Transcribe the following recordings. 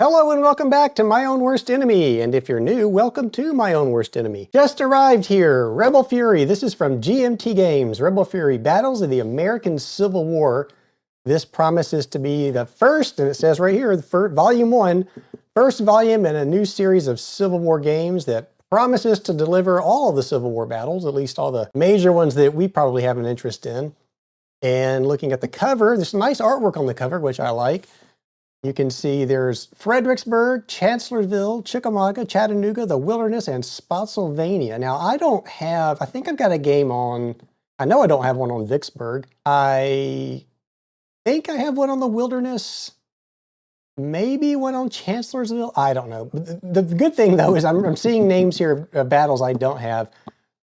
Hello and welcome back to My Own Worst Enemy, and if you're new, welcome to My Own Worst Enemy. Just arrived here, Rebel Fury. This is from GMT Games, Rebel Fury, Battles of the American Civil War. This promises to be the first, and it says right here, Volume 1, first volume in a new series of Civil War games that promises to deliver all of the Civil War battles, at least all the major ones that we probably have an interest in. And looking at the cover, there's some nice artwork on the cover, which I like. You can see there's Fredericksburg, Chancellorsville, Chickamauga, Chattanooga, the Wilderness, and Spotsylvania. Now, I think I've got a game on, I know I don't have one on Vicksburg. I think I have one on the Wilderness, maybe one on Chancellorsville. I don't know. The good thing, though, is I'm seeing names here of battles I don't have.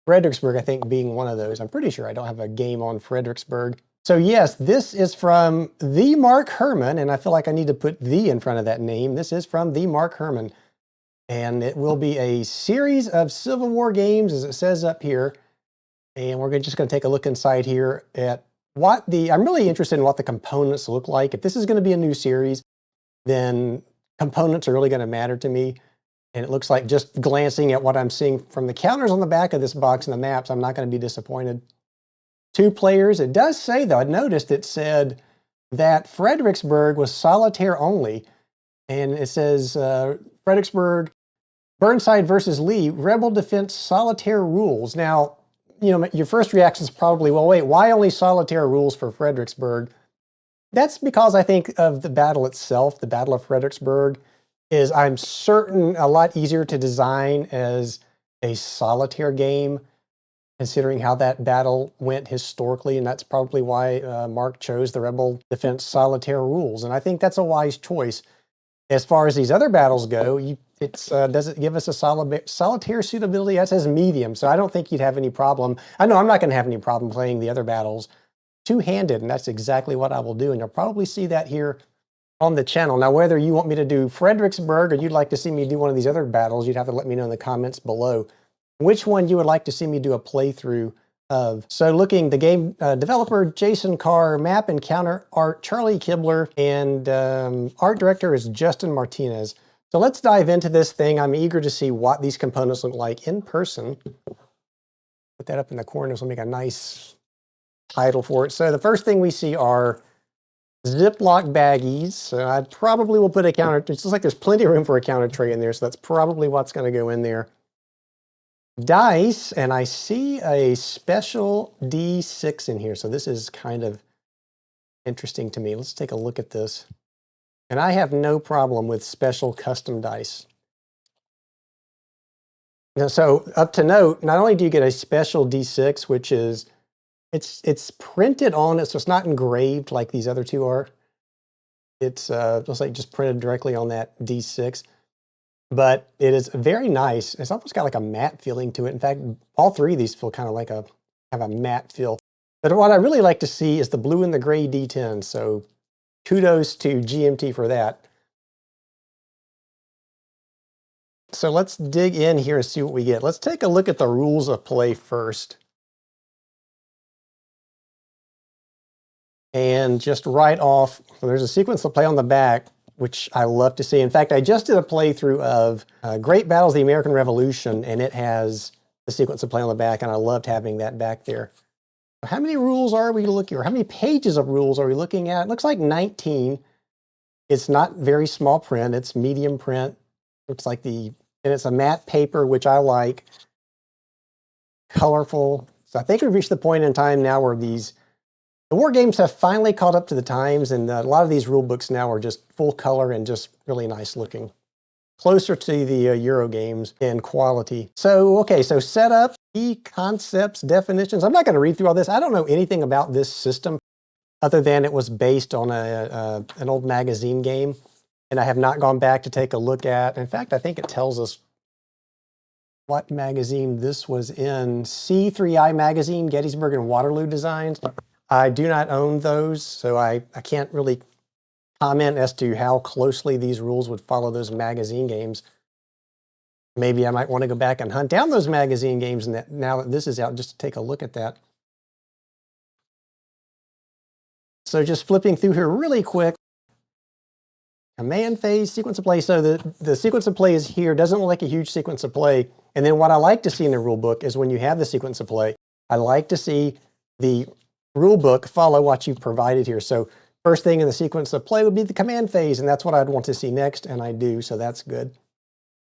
Fredericksburg, I think, being one of those. I'm pretty sure I don't have a game on Fredericksburg. So yes, this is from the Mark Herman, and I feel like I need to put "the" in front of that name. This is from the Mark Herman, and it will be a series of Civil War games, as it says up here. And we're just going to take a look inside here at I'm really interested in what the components look like. If this is going to be a new series, then components are really going to matter to me. And it looks like, just glancing at what I'm seeing from the counters on the back of this box and the maps, I'm not going to be disappointed. 2 players. It does say, though, I noticed it said that Fredericksburg was solitaire only. And it says Fredericksburg, Burnside versus Lee, Rebel Defense Solitaire Rules. Now, your first reaction is probably, well, wait, why only solitaire rules for Fredericksburg? That's because I think of the battle itself. The Battle of Fredericksburg is, I'm certain, a lot easier to design as a solitaire game, considering how that battle went historically, and that's probably why Mark chose the Rebel Defense Solitaire rules, and I think that's a wise choice. As far as these other battles go, does it give us a solitaire suitability? That says medium, so I don't think you'd have any problem. I know I'm not going to have any problem playing the other battles two-handed, and that's exactly what I will do, and you'll probably see that here on the channel. Now, whether you want me to do Fredericksburg or you'd like to see me do one of these other battles, you'd have to let me know in the comments below which one you would like to see me do a playthrough of. So looking, the game developer, Jason Carr, map and counter art, Charlie Kibler, and art director is Justin Martinez. So let's dive into this thing. I'm eager to see what these components look like in person. Put that up in the corner so we'll make a nice title for it. So the first thing we see are Ziploc baggies. So I probably will put a counter, it looks like there's plenty of room for a counter tray in there, so that's probably what's going to go in there. Dice, and I see a special D6 in here, so this is kind of interesting to me. Let's take a look at this. And I have no problem with special custom dice. Now, so up to note, not only do you get a special D6, which is, it's printed on it, so it's not engraved like these other two are. It's looks like just printed directly on that D6. But it is very nice. It's almost got like a matte feeling to it. In fact, all 3 of these feel kind of like have a matte feel. But what I really like to see is the blue and the gray D10. So kudos to GMT for that. So let's dig in here and see what we get. Let's take a look at the rules of play first. And just right off, there's a sequence of play on the back, which I love to see. In fact, I just did a playthrough of Great Battles of the American Revolution, and it has the sequence of play on the back, and I loved having that back there. How many rules are we looking, or how many pages of rules are we looking at? It looks like 19. It's not very small print. It's medium print. Looks like and it's a matte paper, which I like. Colorful. So I think we've reached the point in time now where the war games have finally caught up to the times, and a lot of these rule books now are just full color and just really nice looking. Closer to the Euro games in quality. So, okay, so setup, key concepts, definitions. I'm not going to read through all this. I don't know anything about this system other than it was based on an old magazine game, and I have not gone back to take a look at. In fact, I think it tells us what magazine this was in. C3I magazine, Gettysburg and Waterloo Designs. I do not own those, so I can't really comment as to how closely these rules would follow those magazine games. Maybe I might want to go back and hunt down those magazine games now that this is out, just to take a look at that. So just flipping through here really quick. Command phase, sequence of play. So the sequence of play is here. Doesn't look like a huge sequence of play. And then what I like to see in the rule book is when you have the sequence of play, I like to see the rule book follow what you've provided here. So first thing in the sequence of play would be the command phase, and that's what I'd want to see next, and I do, so that's good.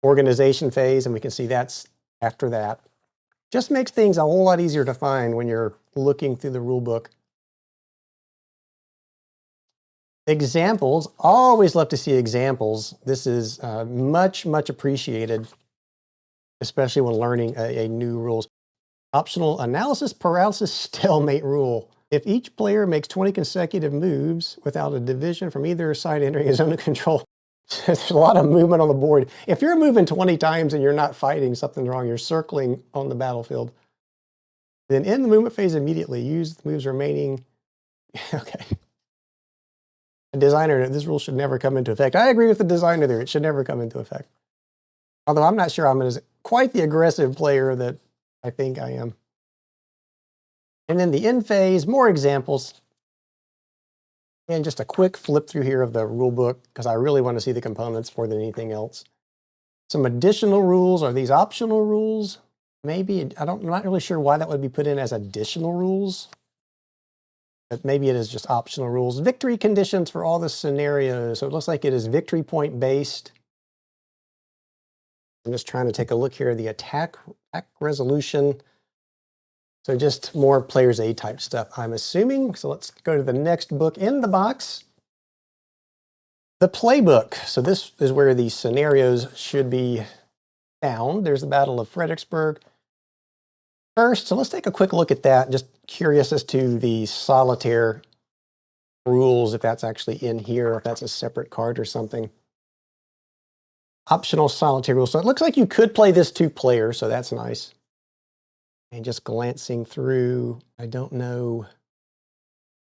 Organization phase, and we can see that's after that. Just makes things a whole lot easier to find when you're looking through the rule book. Examples, always love to see examples. This is much appreciated, especially when learning a new rules. Optional analysis paralysis stalemate rule. If each player makes 20 consecutive moves without a division from either side entering a zone of control, there's a lot of movement on the board. If you're moving 20 times and you're not fighting, something's wrong. You're circling on the battlefield. Then in the movement phase immediately, use the moves remaining. Okay. A designer, this rule should never come into effect. I agree with the designer there. It should never come into effect. Although I'm not sure I'm quite the aggressive player that I think I am. And then the end phase, more examples. And just a quick flip through here of the rule book because I really want to see the components more than anything else. Some additional rules. Are these optional rules? Maybe, I'm not really sure why that would be put in as additional rules. But maybe it is just optional rules. Victory conditions for all the scenarios. So it looks like it is victory point based. I'm just trying to take a look here. The attack resolution. So just more player's aid type stuff, I'm assuming. So let's go to the next book in the box. The Playbook. So this is where the scenarios should be found. There's the Battle of Fredericksburg. First, so let's take a quick look at that. Just curious as to the solitaire rules, if that's actually in here, if that's a separate card or something. Optional solitaire rules. So it looks like you could play this 2 players, so that's nice. And just glancing through, I don't know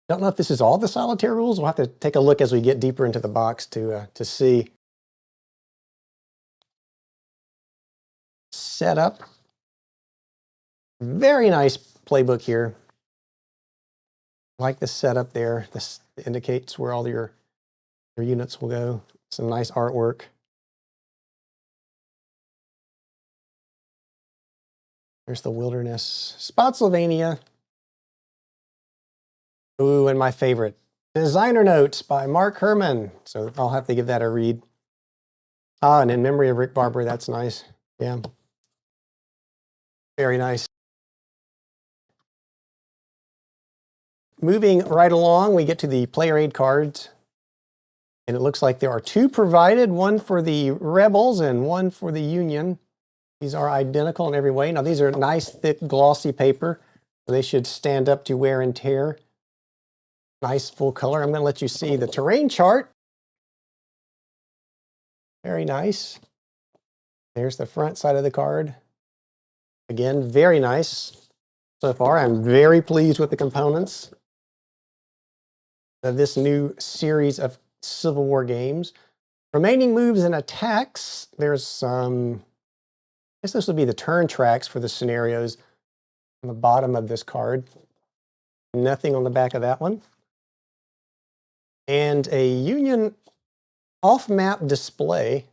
if this is all the solitaire rules. We'll have to take a look as we get deeper into the box to see. Setup. Very nice playbook here. Like the setup there. This indicates where all your units will go. Some nice artwork. There's the wilderness. Spotsylvania. Ooh, and my favorite. Designer Notes by Mark Herman. So I'll have to give that a read. Ah, and in memory of Rick Barber. That's nice. Yeah. Very nice. Moving right along, we get to the player aid cards. And it looks like there are 2 provided, one for the Rebels and one for the Union. These are identical in every way. Now, these are nice, thick, glossy paper. So they should stand up to wear and tear. Nice full color. I'm going to let you see the terrain chart. Very nice. There's the front side of the card. Again, very nice. So far, I'm very pleased with the components of this new series of Civil War games. Remaining moves and attacks. There's some, I guess this would be the turn tracks for the scenarios on the bottom of this card. Nothing on the back of that one. And a Union off-map display.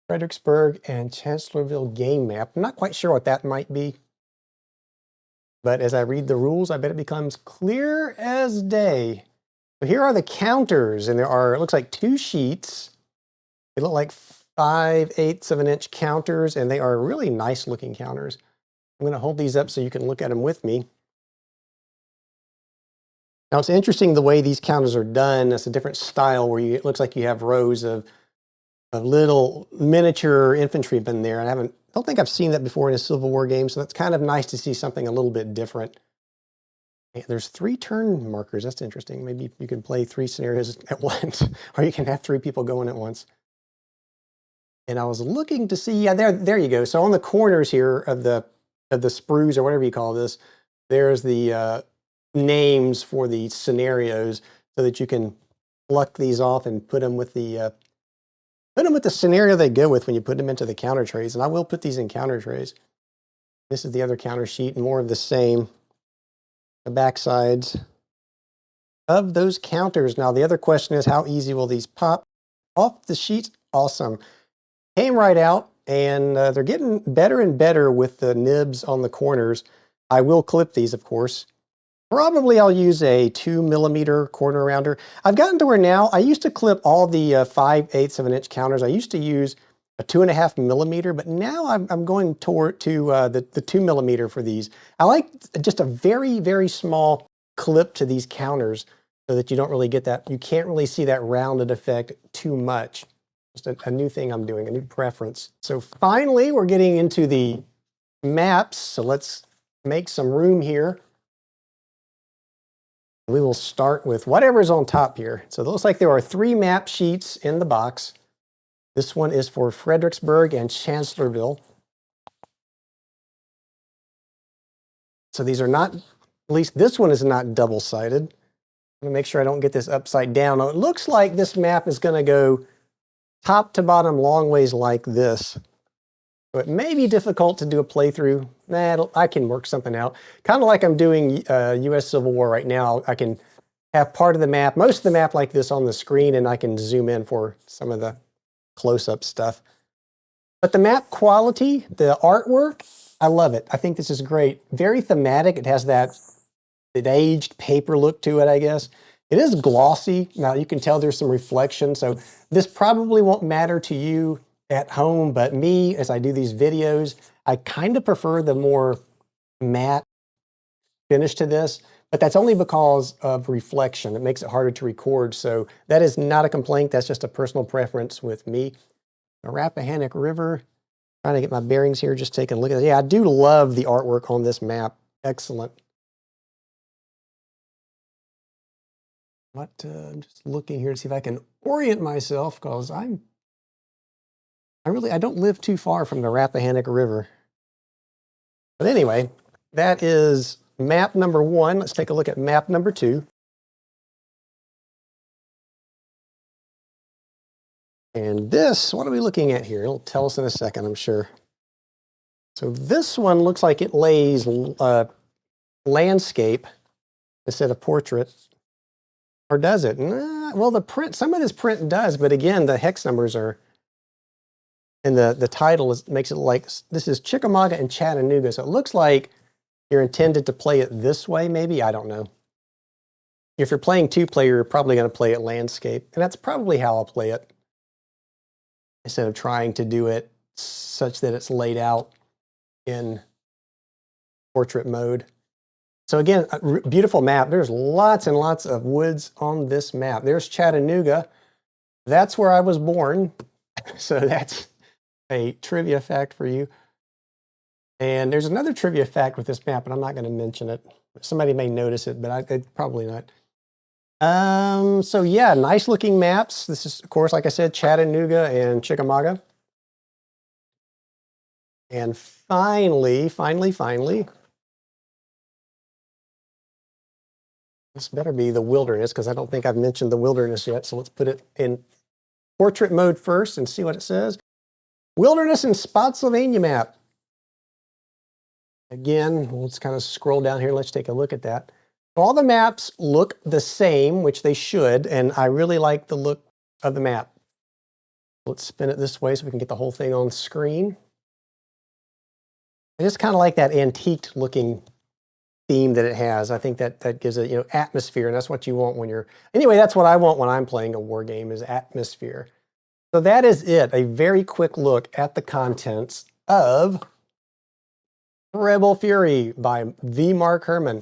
Fredericksburg and Chancellorsville game map. I'm not quite sure what that might be. But as I read the rules, I bet it becomes clear as day. So here are the counters, and there are, it looks like 2 sheets. They look like 5/8 of an inch counters, and they are really nice looking counters. I'm going to hold these up so you can look at them with me. Now it's interesting the way these counters are done. It's a different style where it looks like you have rows of little miniature infantrymen there. And I don't think I've seen that before in a Civil War game, so that's kind of nice to see something a little bit different. And there's 3 turn markers. That's interesting. Maybe you can play 3 scenarios at once, or you can have 3 people going at once. And I was looking to see, yeah, there you go. So on the corners here of the sprues, or whatever you call this, there's the names for the scenarios, so that you can pluck these off and put them with the scenario they go with when you put them into the counter trays. And I will put these in counter trays. This is the other counter sheet, and more of the same. The back sides. of those counters. Now, the other question is, how easy will these pop off the sheet? Awesome. Came right out, and they're getting better and better with the nibs on the corners. I will clip these, of course. Probably I'll use a 2mm corner rounder. I've gotten to where now, I used to clip all the 5/8 of an inch counters. I used to use a 2.5mm, but now I'm going toward to the 2mm for these. I like just a very, very small clip to these counters so that you don't really get that, you can't really see that rounded effect too much. Just a new thing I'm doing, a new preference. So finally, we're getting into the maps. So let's make some room here. We will start with whatever's on top here. So it looks like there are 3 map sheets in the box. This one is for Fredericksburg and Chancellorsville. So these are not, at least this one is not double-sided. I'm gonna make sure I don't get this upside down. Now, it looks like this map is gonna go top to bottom long ways like this. So it may be difficult to do a playthrough. Nah, I can work something out. Kind of like I'm doing US Civil War right now. I can have part of the map, most of the map like this on the screen, and I can zoom in for some of the close-up stuff. But the map quality, the artwork, I love it. I think this is great. Very thematic. It has that aged paper look to it, I guess. It is glossy. Now you can tell there's some reflection, so this probably won't matter to you at home, but me, as I do these videos, I kind of prefer the more matte finish to this, but that's only because of reflection. It makes it harder to record, so that is not a complaint. That's just a personal preference with me. The Rappahannock River, trying to get my bearings here, just taking a look at it. Yeah, I do love the artwork on this map. Excellent. I'm just looking here to see if I can orient myself, because I don't live too far from the Rappahannock River. But anyway, that is map number 1. Let's take a look at map number 2. And this, what are we looking at here? It'll tell us in a second, I'm sure. So this one looks like it lays landscape instead of portrait. Or does it? Nah, well, the print, some of this print does, but again, the hex numbers are, and the title makes it like, this is Chickamauga and Chattanooga. So it looks like you're intended to play it this way, maybe? I don't know. If you're playing 2-player, you're probably going to play it landscape. And that's probably how I'll play it, instead of trying to do it such that it's laid out in portrait mode. So again, a beautiful map. There's lots and lots of woods on this map. There's Chattanooga. That's where I was born. So that's a trivia fact for you. And there's another trivia fact with this map, but I'm not going to mention it. Somebody may notice it, but I'd probably not. So yeah, nice looking maps. This is, of course, like I said, Chattanooga and Chickamauga. And finally, this better be the wilderness, because I don't think I've mentioned the wilderness yet. So let's put it in portrait mode first and see what it says. Wilderness and Spotsylvania map. Again, let's kind of scroll down here. Let's take a look at that. All the maps look the same, which they should, and I really like the look of the map. Let's spin it this way so we can get the whole thing on screen. I just kind of like that antique looking theme that it has. I think that gives it, atmosphere, and that's what you want when you're, anyway, that's what I want when I'm playing a war game, is atmosphere. So that is it, a very quick look at the contents of Rebel Fury by the Mark Herman.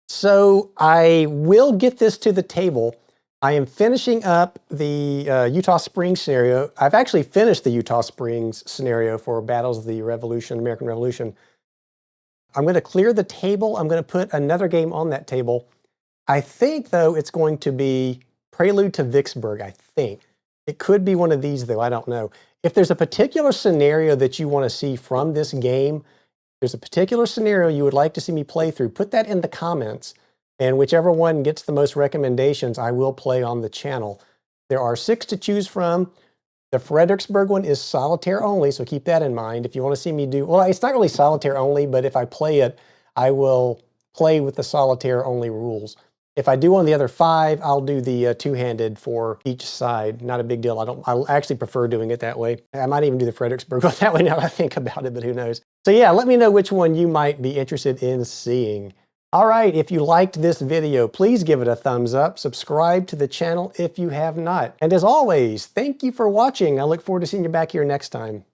So I will get this to the table. I am finishing up the Utah Springs scenario. I've actually finished the Utah Springs scenario for Battles of the Revolution, American Revolution. I'm going to clear the table. I'm going to put another game on that table. I think, though, it's going to be Prelude to Vicksburg, I think. It could be one of these, though. I don't know. If there's a particular scenario that you want to see from this game, there's a particular scenario you would like to see me play through, put that in the comments. And whichever one gets the most recommendations, I will play on the channel. There are 6 to choose from. The Fredericksburg one is solitaire only, so keep that in mind. If you want to see me do, well, it's not really solitaire only, but if I play it, I will play with the solitaire only rules. If I do on the other 5, I'll do the two-handed for each side. Not a big deal. I actually prefer doing it that way. I might even do the Fredericksburg one that way now that I think about it, but who knows. So yeah, let me know which one you might be interested in seeing. All right, if you liked this video, please give it a thumbs up. Subscribe to the channel if you have not. And as always, thank you for watching. I look forward to seeing you back here next time.